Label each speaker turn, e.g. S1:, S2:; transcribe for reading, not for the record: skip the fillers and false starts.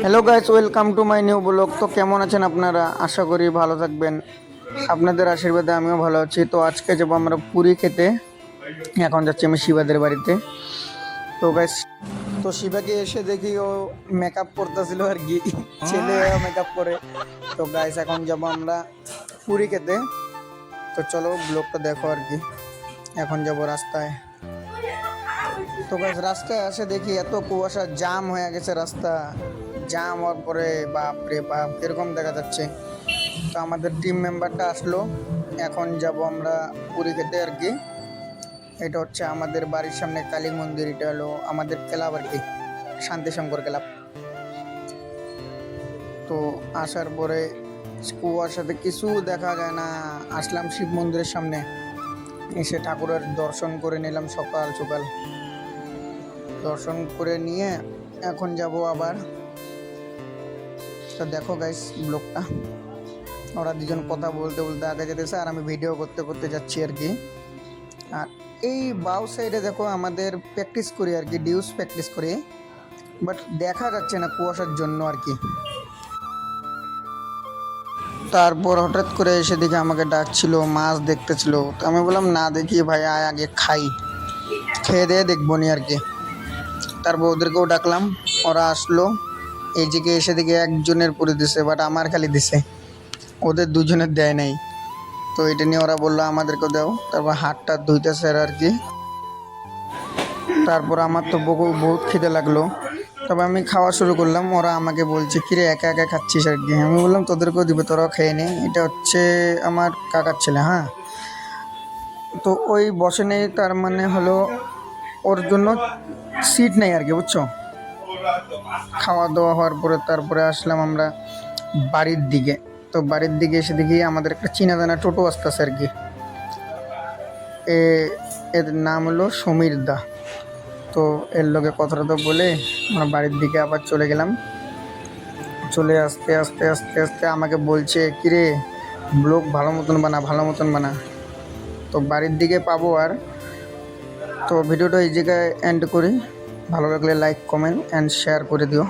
S1: Hello guys, welcome to my new blog. তো কেমন আছেন আপনারা? আশা করি ভালো থাকবেন। আপনাদের আশীর্বাদে আমিও ভালো আছি। তো আজকে যাবো আমরা পুরি খেতে। এখন যাচ্ছি আমি শিবাদের বাড়িতে। তো গাইস, তো শিবাকে এসে দেখি ও মেকআপ করতেছিল আর কি, ছেলে মেকআপ করে। তো গাইস, এখন যাবো আমরা পুরি খেতে। তো চলো ব্লগটা দেখো আর কি। এখন যাবো রাস্তায়। তো গাইস, রাস্তায় আসে দেখি এত কুয়াশা, জাম হয়ে গেছে রাস্তা। জাম হওয়ার পরে বাপ রে বাপ এরকম দেখা যাচ্ছে। তো আমাদের টিম মেম্বারটা আসলো। এখন যাব আমরা পুরী খেতে আর কি। এটা হচ্ছে আমাদের বাড়ির সামনে কালী মন্দির। এটা হলো আমাদের ক্লাব আর কি, শান্তিশঙ্কর ক্লাব। তো আসার পরে কুয়াশাতে কিছু দেখা যায় না। আসলাম শিব মন্দিরের সামনে, এসে ঠাকুরের দর্শন করে নিলাম সকাল সকাল। দর্শন করে নিয়ে এখন যাব আবার। তো দেখো গাইস ব্লগটা, ওরা দুজন কথা বলতে বলতে আগে যেতেছে আর আমি ভিডিও করতে করতে যাচ্ছি আর কি। আর এই বাউ সাইডে দেখো আমাদের প্র্যাকটিস করি আর কি, ডিউস প্র্যাকটিস করি, বাট দেখা যাচ্ছে না কুয়াশার জন্য আর কি। তারপর হঠাৎ করে এসে দেখে আমাকে ডাকছিল, মাছ দেখতেছিল। তো আমি বললাম না দেখি ভাই, আয় আগে খাই, খেয়ে দিয়ে দেখবো নি আর কি। তারপর ওদেরকেও ডাকলাম, ওরা আসলো। এই দিকে এসে দেখে একজনের পুরি দিছে, বাট আমার খালি দিছে, ওদের দুজনের দেয় নাই। তো এটা নিয়ে ওরা বললো আমাদেরকেও দাও। তারপর হাতটা ধুইতেছে আর কি। তারপর আমার তো বহুত খিদে লাগলো। তবে আমি খাওয়া শুরু করলাম। ওরা আমাকে বলছে কিরে একা একা খাচ্ছিস আর কি। আমি বললাম তোদেরকেও দিবে, তোরাও খেয়ে নে। এটা হচ্ছে আমার কাকার ছেলে, হ্যাঁ। তো ওই বসে নেই, তার মানে হলো ওর জন্য সিট নেই আর কি, বুঝছো। খাওয়া দাওয়া হওয়ার পরে তারপরে আসলাম আমরা বাড়ির দিকে। তো বাড়ির দিকে এসে দেখি আমাদের একটা চিনা জানা টোটো আসতেছে আর কি। এর নাম হলো সমীর দা। তো এর লোকে কথাটা তো বলে আমরা বাড়ির দিকে আবার চলে গেলাম। চলে আসতে আস্তে আস্তে আস্তে আমাকে বলছে কিরে ব্লগ ভালো মতন বানা, ভালো মতন বানা। তো বাড়ির দিকে পাবো আর। তো ভিডিওটা এই জায়গায় এন্ড করি। ভালো লাগলে লাইক, কমেন্ট অ্যান্ড শেয়ার করে দিও।